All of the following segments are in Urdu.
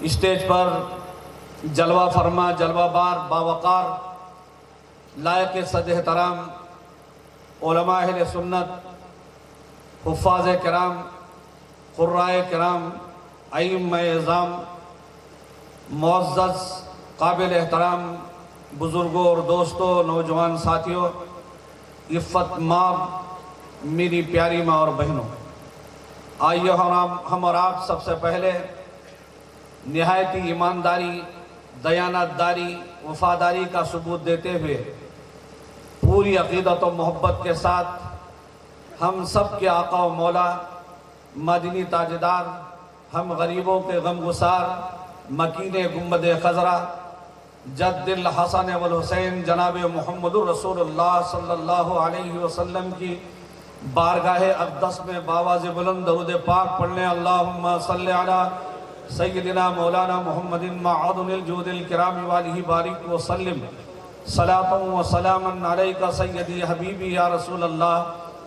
اسٹیج پر جلوہ فرما، جلوہ بار، باوقار، لائق صد احترام علماء اہل سنت، حفاظ کرام، قرائے کرام، ائمہ اعظام، معزز قابل احترام بزرگوں اور دوستوں، نوجوان ساتھیوں، عفت ماں، میری پیاری ماں اور بہنوں، آئیے ہم اور آپ سب سے پہلے نہایت ایمانداری، دیانت داری، وفاداری کا ثبوت دیتے ہوئے پوری عقیدت و محبت کے ساتھ ہم سب کے آقا و مولا، مدنی تاجدار، ہم غریبوں کے غم گسار، مکین گنبد خضرا، جد الحسن والحسین جناب محمد الرسول اللہ صلی اللہ علیہ وسلم کی بارگاہ اقدس میں باواز بلند درود پاک پڑھنے، اللہم صلی علی سیدنا مولانا محمد معدن الجود الکرام والہ بارک وسلم، صلاۃ و سلاما علیکہ سیدی حبیبی یا رسول اللہ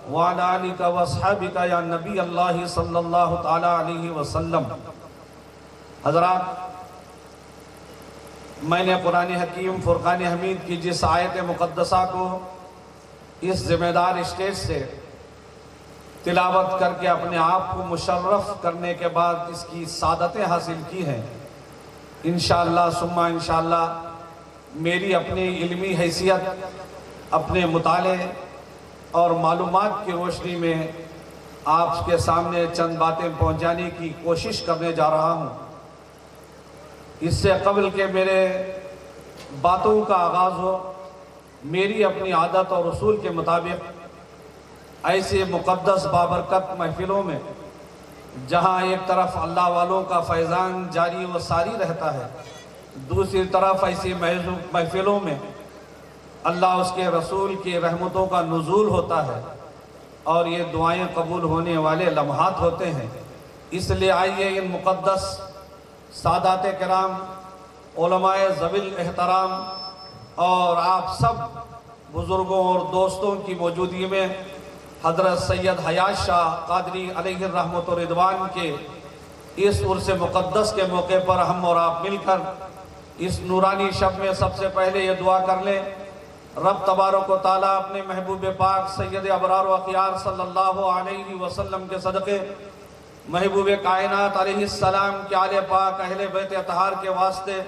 وعلی آلک و اصحابک یا نبی اللہ صلی اللہ تعالی علیہ وسلم۔ حضرات، میں نے قرآن حکیم فرقان حمید کی جس آیت مقدسہ کو اس ذمہ دار اسٹیج سے تلاوت کر کے اپنے آپ کو مشرف کرنے کے بعد اس کی سعادتیں حاصل کی ہیں، انشاءاللہ ثم انشاءاللہ میری اپنی علمی حیثیت، اپنے مطالعے اور معلومات کی روشنی میں آپ کے سامنے چند باتیں پہنچانے کی کوشش کرنے جا رہا ہوں۔ اس سے قبل کہ میرے باتوں کا آغاز ہو، میری اپنی عادت اور اصول کے مطابق ایسے مقدس بابرکت محفلوں میں جہاں ایک طرف اللہ والوں کا فیضان جاری و ساری رہتا ہے، دوسری طرف ایسی محفلوں میں اللہ اس کے رسول کی رحمتوں کا نزول ہوتا ہے اور یہ دعائیں قبول ہونے والے لمحات ہوتے ہیں، اس لیے آئیے ان مقدس سادات کرام، علماء ذوی الاحترام اور آپ سب بزرگوں اور دوستوں کی موجودگی میں حضرت سید حیات شاہ قادری علیہ الرحمت و رضوان کے اس عرس مقدس کے موقع پر ہم اور آپ مل کر اس نورانی شب میں سب سے پہلے یہ دعا کر لیں، رب تبارک و تعالیٰ اپنے محبوب پاک سید ابرار و اخیار صلی اللہ علیہ وسلم کے صدقے، محبوب کائنات علیہ السلام کے آل پاک اہل بیت اطہار کے واسطے،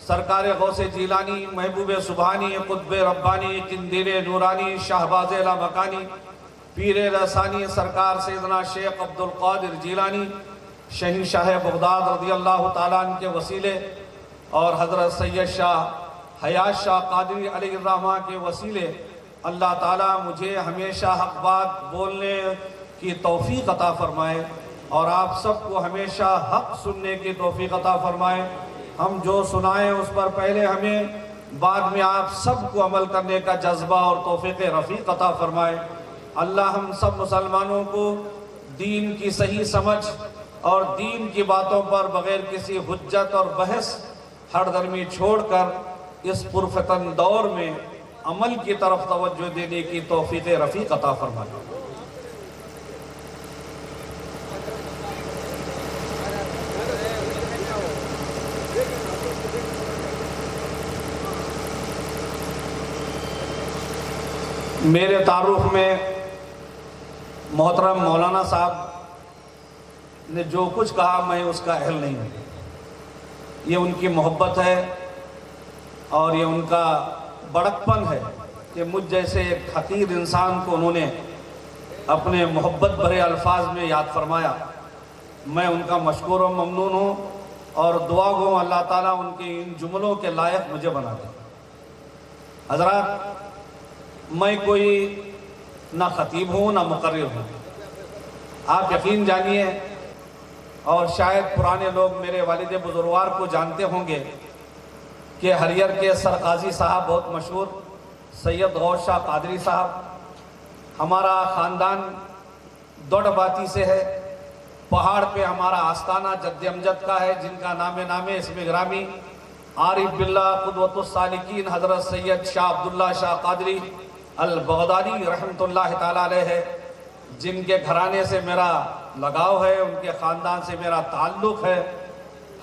سرکار غوث جیلانی، محبوب سبحانی، قطب ربانی، قندیل نورانی، شہباز لامکانی، پیر رسانی سرکار سیدنا شیخ عبدالقادر جیلانی، شہنشاہ بغداد رضی اللہ تعالیٰ عنہ کے وسیلے اور حضرت سید شاہ حیات شاہ قادری علیہ الرحمہ کے وسیلے اللہ تعالیٰ مجھے ہمیشہ حق بات بولنے کی توفیق عطا فرمائے اور آپ سب کو ہمیشہ حق سننے کی توفیق عطا فرمائے۔ ہم جو سنائیں اس پر پہلے ہمیں، بعد میں آپ سب کو عمل کرنے کا جذبہ اور توفیق رفیق عطا فرمائے۔ اللہ ہم سب مسلمانوں کو دین کی صحیح سمجھ اور دین کی باتوں پر بغیر کسی حجت اور بحث ہر درمی چھوڑ کر اس پرفتن دور میں عمل کی طرف توجہ دینے کی توفیق رفیق عطا فرمائے۔ میرے تعارف میں محترم مولانا صاحب نے جو کچھ کہا میں اس کا اہل نہیں ہوں، یہ ان کی محبت ہے اور یہ ان کا بڑکپن ہے کہ مجھ جیسے ایک حقیر انسان کو انہوں نے اپنے محبت بھرے الفاظ میں یاد فرمایا۔ میں ان کا مشکور و ممنون ہوں اور دعا گو اللہ تعالیٰ ان کے ان جملوں کے لائق مجھے بنا دے۔ حضرات، میں کوئی نہ خطیب ہوں نہ مقرر ہوں، آپ یقین جانیے اور شاید پرانے لوگ میرے والد بزرگوار کو جانتے ہوں گے کہ ہریر کے سرقاضی صاحب بہت مشہور سید غوث شاہ قادری صاحب، ہمارا خاندان دوڑ باتی سے ہے، پہاڑ پہ ہمارا آستانہ جد امجد کا ہے جن کا نام اسم گرامی عارف باللہ قدوۃ السالکین حضرت سید شاہ عبداللہ شاہ قادری البغدادی رحمۃ اللہ تعالیٰ علیہ ہے، جن کے گھرانے سے میرا لگاؤ ہے، ان کے خاندان سے میرا تعلق ہے۔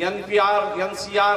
NPR, NCR,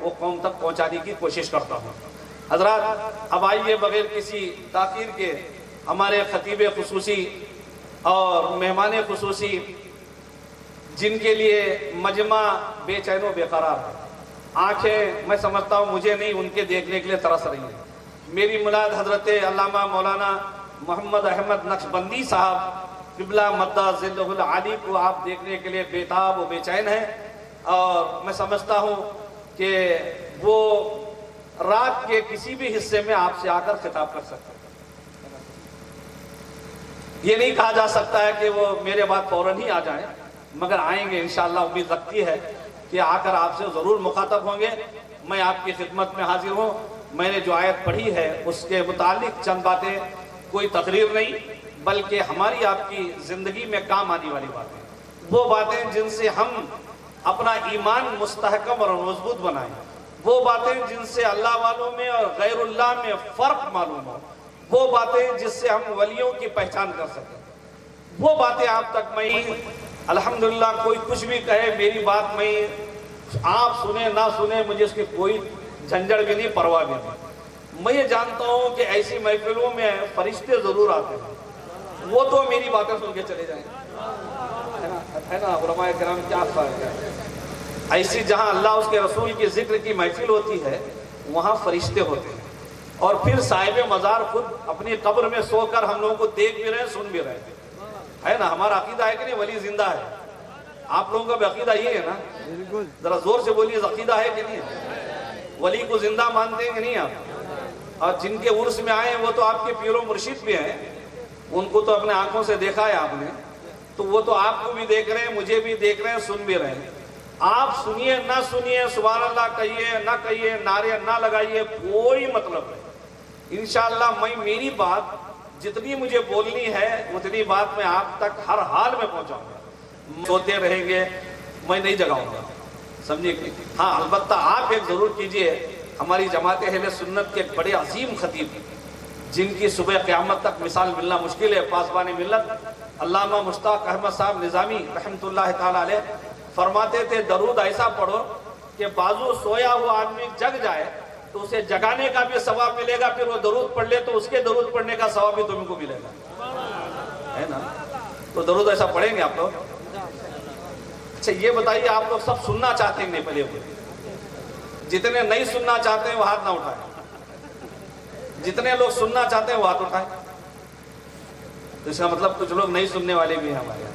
وہ قوم تک پہنچانے کی کوشش کرتا ہوں۔ حضرات اب آئیے بغیر کسی تاخیر کے ہمارے خطیب خصوصی اور مہمان خصوصی جن کے لیے مجمع بے چین و بے قرار ہے، آنکھیں میں سمجھتا ہوں مجھے نہیں ان کے دیکھنے کے لیے ترس رہی ہیں۔ میری ملاد حضرت علامہ مولانا محمد احمد نقشبندی صاحب قبلہ مدہ ظلہ العالی کو آپ دیکھنے کے لیے بےتاب و بے چین ہیں، اور میں سمجھتا ہوں کہ وہ رات کے کسی بھی حصے میں آپ سے آ کر خطاب کر سکتے ہیں۔ یہ نہیں کہا جا سکتا ہے کہ وہ میرے بعد فوراً ہی آ جائیں، مگر آئیں گے انشاءاللہ، امید رکھتی ہے کہ آ کر آپ سے ضرور مخاطب ہوں گے۔ میں آپ کی خدمت میں حاضر ہوں۔ میں نے جو آیت پڑھی ہے اس کے متعلق چند باتیں، کوئی تقریر نہیں بلکہ ہماری آپ کی زندگی میں کام آنے والی باتیں، وہ باتیں جن سے ہم اپنا ایمان مستحکم اور مضبوط بنائیں، وہ باتیں جن سے اللہ والوں میں اور غیر اللہ میں فرق معلوم ہو، وہ باتیں جس سے ہم ولیوں کی پہچان کر سکیں، وہ باتیں آپ تک میں الحمدللہ کوئی کچھ بھی کہے میری بات میں آپ سنیں نہ سنیں مجھے اس کی کوئی جھنجھڑ بھی نہیں، پرواہ بھی نہیں۔ میں یہ جانتا ہوں کہ ایسی محفلوں میں فرشتے ضرور آتے ہیں، وہ تو میری باتیں سن کے چلے جائیں، ہے نا علماء کرام کیا فرق ہے۔ ایسی جہاں اللہ اس کے رسول کی ذکر کی محفل ہوتی ہے وہاں فرشتے ہوتے ہیں، اور پھر صاحب مزار خود اپنی قبر میں سو کر ہم لوگوں کو دیکھ بھی رہے ہیں، سن بھی رہے ہیں، ہے نا۔ ہمارا عقیدہ ہے کہ نہیں ولی زندہ ہے؟ آپ لوگوں کا بھی عقیدہ یہ ہے نا؟ ذرا زور سے بولیے، عقیدہ ہے کہ نہیں ہے؟ ولی کو زندہ مانتے ہیں کہ نہیں آپ؟ اور جن کے عرس میں آئے ہیں وہ تو آپ کے پیر و مرشد بھی ہیں، ان کو تو اپنے آنکھوں سے دیکھا ہے آپ نے، تو وہ تو آپ کو بھی دیکھ رہے ہیں، مجھے بھی دیکھ رہے ہیں، سن بھی رہے ہیں۔ آپ سنیے نہ سنیے، سبحان اللہ کہیے نہ کہیے، نعرے نہ لگائیے، کوئی مطلب نہیں۔ انشاءاللہ میں میری بات جتنی مجھے بولنی ہے اتنی بات میں آپ تک ہر حال میں پہنچاؤں گا۔ سوتے رہیں گے میں نہیں جگاؤں گا، سمجھے کہ ہاں البتہ آپ ایک ضرور کیجئے، ہماری جماعت اہل سنت کے ایک بڑے عظیم خطیب جن کی صبح قیامت تک مثال ملنا مشکل ہے، پاسبان ملت علامہ مشتاق احمد صاحب نظامی رحمۃ اللہ تعالی علیہ فرماتے تھے درود ایسا پڑھو کہ بازو سویا ہوا آدمی جگ جائے تو اسے جگانے کا بھی ثواب ملے گا، پھر وہ درود پڑھ لے تو اس کے درود پڑھنے کا ثواب بھی تم کو ملے گا، ہے نا۔ تو درود ایسا پڑھیں گے آپ لوگ؟ اچھا یہ بتائیے آپ لوگ سب سننا چاہتے ہیں نہیں؟ پہلے جتنے نہیں سننا چاہتے ہیں وہ ہاتھ نہ اٹھائیں، جتنے لوگ سننا چاہتے ہیں وہ ہاتھ اٹھائیں۔ تو اس کا مطلب کچھ لوگ نہیں سننے والے بھی ہیں ہمارے یہاں،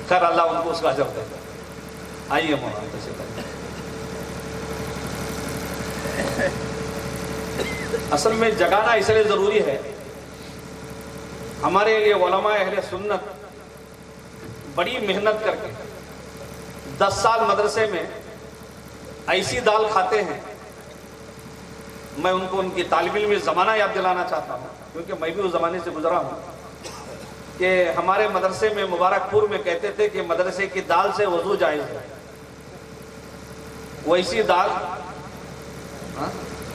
خیر اللہ ان کو اس کا اجر دے گا۔ آئیے مولانا تشریف لائیے۔ اصل میں جگانا اس لیے ضروری ہے، ہمارے یہ علماء اہل سنت بڑی محنت کر کے 10 سال مدرسے میں ایسی دال کھاتے ہیں، میں ان کو ان کی طالب علمی زمانہ یاد دلانا چاہتا ہوں کیونکہ میں بھی اس زمانے سے گزرا ہوں، کہ ہمارے مدرسے میں مبارک پور میں کہتے تھے کہ مدرسے کی دال سے وضو جائز ہے، ویسی دال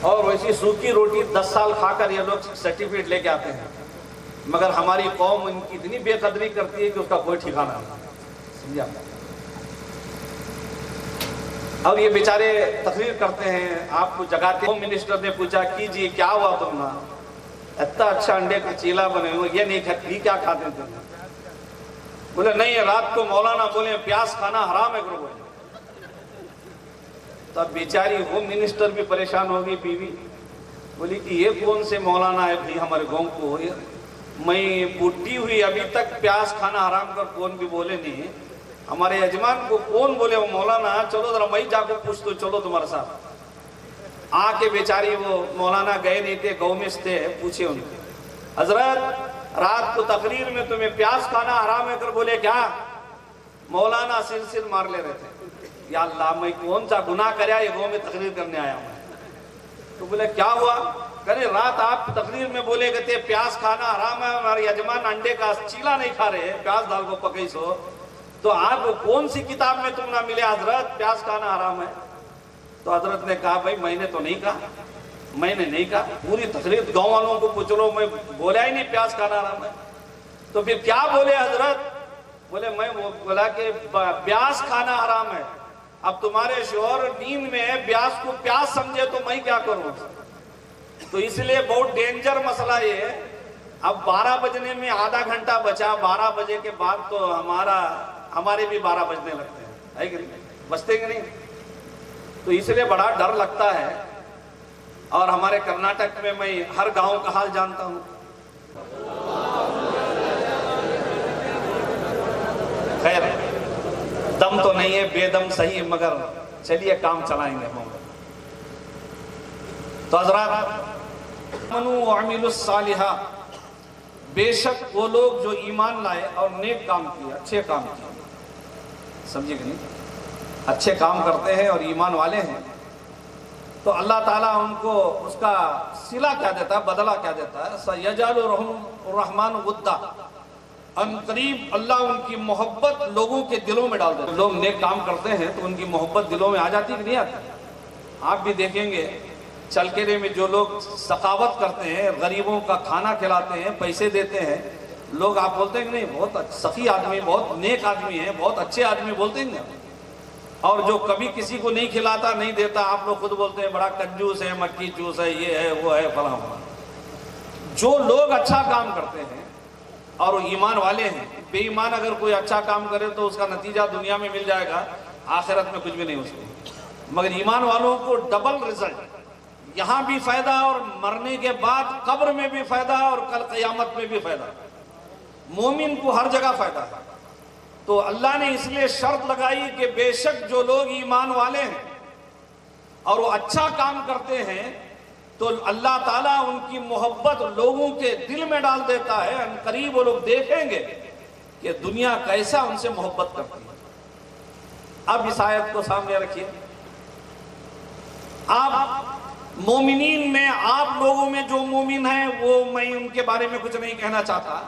اور ویسی سوکھی روٹی 10 سال کھا کر یہ لوگ سرٹیفکیٹ لے کے آتے ہیں، مگر ہماری قوم ان کی اتنی بے قدری کرتی ہے کہ اس کا کوئی ٹھکانہ نہیں، سمجھا۔ اور یہ بیچارے تقریر کرتے ہیں، آپ کو جگاتے ہیں۔ ہوم منسٹر نے پوچھا کیجیے کیا ہوا تم نا، اتنا اچھا انڈے کا چیلا بنے ہوئے، یہ نہیں کھاتے، کیا کھاتے تھے؟ بولے نہیں رات کو مولانا بولے پیاز کھانا حرام ہے، کرو بولے۔ تو اب بیچاری ہوم منسٹر بھی پریشان ہوگی، بیوی بولی کہ یہ کون سے مولانا ہے بھائی ہمارے گاؤں کو، میں بوٹی ہوئی ابھی تک پیاز کھانا حرام کر کون بھی بولے نہیں، ہمارے یجمان کو کون بولے وہ مولانا، چلو ذرا میں جا کے پوچھ تو چلو تمہارے ساتھ۔ آ کے بیچاری وہ مولانا گئے نہیں تھے، گاؤں میں تھے، پوچھے ان کو حضرت رات کو تقریر میں تمہیں پیاز کھانا حرام ہے کر بولے کیا؟ مولانا سلسل مار لے رہے تھے، یا اللہ میں کون سا گناہ کریا یہ گاؤں میں تقریر کرنے آیا ہوں۔ تو بولے کیا ہوا؟ کہنے رات آپ تقریر میں بولے گئے تھے پیاز کھانا حرام ہے، ہمارے یجمان انڈے کا چیلا نہیں کھا رہے، پیاز دال کو پکئی سو، تو آپ کون سی کتاب میں تم نہ ملے حضرت پیاز کھانا حرام ہے؟ تو حضرت نے کہا بھائی میں نے تو نہیں کہا، میں نے نہیں کہا، پوری تقریر گاؤں والوں کو پوچھ لو، میں بولا ہی نہیں پیاز کھانا حرام ہے۔ تو پھر کیا بولے حضرت؟ بولے میں بولا کہ پیاز کھانا حرام ہے، اب تمہارے شوہر نیند میں ہے، پیاس کو پیاس سمجھے تو میں کیا کروں؟ تو اس لیے بہت ڈینجر مسئلہ یہ ہے. اب 12 بجنے میں آدھا گھنٹہ بچا، 12 بجے کے بعد تو ہمارے بھی 12 بجنے لگتے ہیں، ہے کہ نہیں؟ بچتے کہ نہیں؟ تو اس لیے بڑا ڈر لگتا ہے. اور ہمارے کرناٹک میں میں ہر گاؤں کا حال جانتا ہوں. خیر دم تو نہیں ہے، بے دم صحیح، مگر چلیے کام چلائیں گے ہم. تو حضرات، منو وعملوا الصالحات، بے شک وہ لوگ جو ایمان لائے اور نیک کام کیے، اچھے کام کیے. سمجھے کہ نہیں؟ اچھے کام کرتے ہیں اور ایمان والے ہیں تو اللہ تعالیٰ ان کو اس کا صلہ کیا دیتا ہے، بدلہ کیا دیتا ہے. سَيَجْعَلُ الرَّحْمَنُ وُدًّا، ان قریب اللہ ان کی محبت لوگوں کے دلوں میں ڈال دیتا ہے. لوگ نیک کام کرتے ہیں تو ان کی محبت دلوں میں آ جاتی کہ نہیں آتی؟ آپ بھی دیکھیں گے چلکیرے میں جو لوگ سخاوت کرتے ہیں، غریبوں کا کھانا کھلاتے ہیں، پیسے دیتے ہیں، لوگ آپ بولتے ہیں کہ نہیں بہت سخی آدمی، بہت نیک آدمی ہے، بہت اچھے آدمی بولتے ہیں. اور جو کبھی کسی کو نہیں کھلاتا نہیں دیتا، آپ لوگ خود بولتے ہیں بڑا کنجوس ہے، مٹکی چوس ہے، یہ ہے وہ ہے فلاں. جو لوگ اچھا کام کرتے ہیں اور وہ ایمان والے ہیں، بے ایمان اگر کوئی اچھا کام کرے تو اس کا نتیجہ دنیا میں مل جائے گا، آخرت میں کچھ بھی نہیں اس کو. مگر ایمان والوں کو ڈبل رزلٹ، یہاں بھی فائدہ اور مرنے کے بعد قبر میں بھی فائدہ اور کل قیامت میں بھی فائدہ. مومن کو ہر جگہ فائدہ ہے. تو اللہ نے اس لیے شرط لگائی کہ بے شک جو لوگ ایمان والے ہیں اور وہ اچھا کام کرتے ہیں تو اللہ تعالیٰ ان کی محبت لوگوں کے دل میں ڈال دیتا ہے. ان قریب وہ لوگ دیکھیں گے کہ دنیا کیسا ان سے محبت کرتی ہے. اب اس آیت کو سامنے رکھیے. آپ مومنین میں، آپ لوگوں میں جو مومن ہیں وہ میں ان کے بارے میں کچھ نہیں کہنا چاہتا.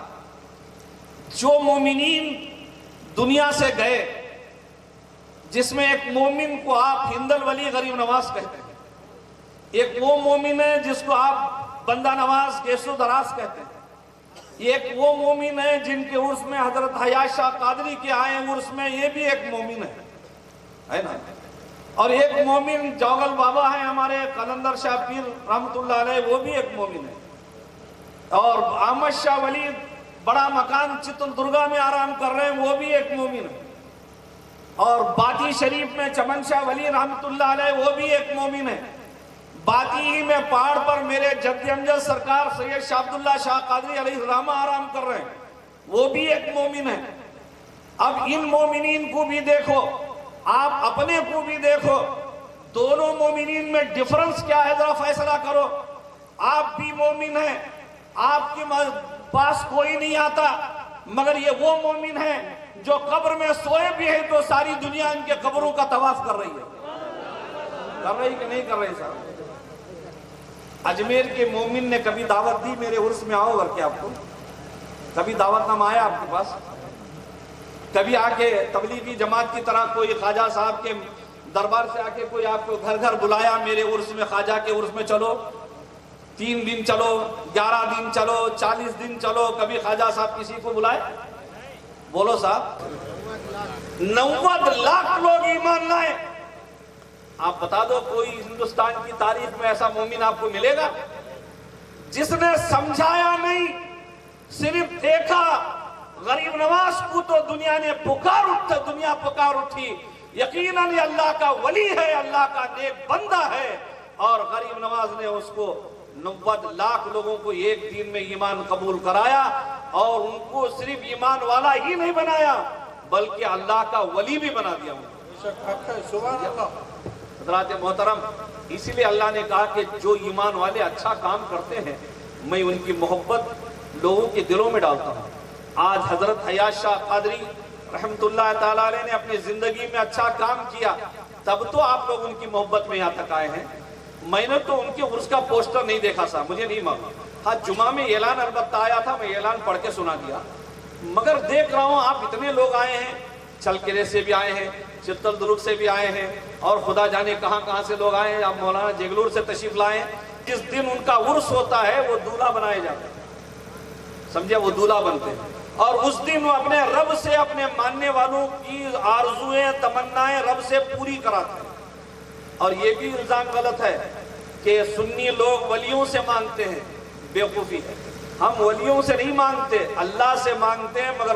جو مومنین دنیا سے گئے، جس میں ایک مومن کو آپ ہندل ولی غریب نواز کہتے ہیں، ایک وہ مومن ہے جس کو آپ بندہ نواز گیسو دراز کہتے ہیں، ایک وہ مومن ہے جن کے عرس میں حضرت حیات شاہ قادری کے آئے ہیں عرس میں، یہ بھی ایک مومن ہے نا. اور ایک مومن جوگل بابا ہے ہمارے قلندر شاہ پیر رحمت اللہ علیہ، وہ بھی ایک مومن ہے. اور احمد شاہ ولی بڑا مکان چتل درگا میں آرام کر رہے ہیں، وہ بھی ایک مومن ہے. اور باتی شریف میں چمن شاہ ولی رحمت اللہ علیہ، وہ بھی ایک مومن ہے. باتی ہی میں پہاڑ پر میرے جد امجد سرکار سید شاہ عبداللہ شاہ قادری علیہ السلام آرام کر رہے ہیں، وہ بھی ایک مومن ہے. اب ان مومنین کو بھی دیکھو، آپ اپنے کو بھی دیکھو، دونوں مومنین میں ڈفرنس کیا ہے ذرا فیصلہ کرو. آپ بھی مومن ہیں، آپ کے پاس کوئی نہیں آتا، مگر یہ وہ مومن ہیں جو قبر میں سوئے بھی ہیں تو ساری دنیا ان کے قبروں کا طواف کر رہی ہے. کر رہی کہ نہیں کر رہی صاحب؟ اجمیر کے مومن نے کبھی دعوت دی میرے عرس میں آؤ کر کے؟ آپ کو کبھی دعوت نامہ آیا آپ کے پاس؟ کبھی آ کے تبلیغی جماعت کی طرح کوئی خواجہ صاحب کے دربار سے آ کے کوئی آپ کو گھر گھر بلایا میرے عرس میں، خواجہ کے عرس میں چلو، 3 دن چلو، 11 دن چلو، 40 دن چلو، کبھی خواجہ صاحب کسی کو بلائے؟ بولو صاحب. 90 لاکھ لوگ ایمان لائے. آپ بتا دو کوئی ہندوستان کی تاریخ میں ایسا مومن آپ کو ملے گا جس نے سمجھایا نہیں، صرف دیکھا؟ غریب نواز کو تو دنیا نے پکار اٹھی، یقیناً یہ اللہ کا ولی ہے، اللہ کا نیک بندہ ہے. اور غریب نواز نے اس کو 90 لاکھ لوگوں کو ایک دن میں ایمان قبول کرایا، اور ان کو صرف ایمان والا ہی نہیں بنایا بلکہ اللہ کا ولی بھی بنا دیا. حضرات محترم، اسی لیے اللہ نے کہا کہ جو ایمان والے اچھا کام کرتے ہیں میں ان کی محبت لوگوں کے دلوں میں ڈالتا ہوں. آج حضرت حیات شاہ قادری رحمت اللہ تعالیٰ علیہ نے اپنی زندگی میں اچھا کام کیا، تب تو آپ لوگ ان کی محبت میں یہاں تک آئے ہیں. میں نے تو ان کے عرس کا پوسٹر نہیں دیکھا صاحب، مجھے نہیں معلوم. ہاں جمعہ میں اعلان البتہ آیا تھا، میں اعلان پڑھ کے سنا دیا. مگر دیکھ رہا ہوں آپ اتنے لوگ آئے ہیں، چلکرے سے بھی آئے ہیں، چتل درگ سے بھی آئے ہیں، اور خدا جانے کہاں کہاں سے لوگ آئے ہیں. آپ مولانا جگلور سے تشریف لائے ہیں. جس دن ان کا عرس ہوتا ہے وہ دولہا بنائے جاتے ہیں، سمجھے؟ وہ دولہا بنتے ہیں. اور اس دن وہ اپنے رب سے اپنے ماننے والوں کی آرزویں تمنائیں رب سے پوری کراتے ہیں۔ اور یہ بھی الزام غلط ہے کہ سنی لوگ ولیوں سے مانگتے ہیں، بیوقوفی ہے۔ ہم ولیوں سے نہیں مانگتے، اللہ سے مانگتے ہیں، مگر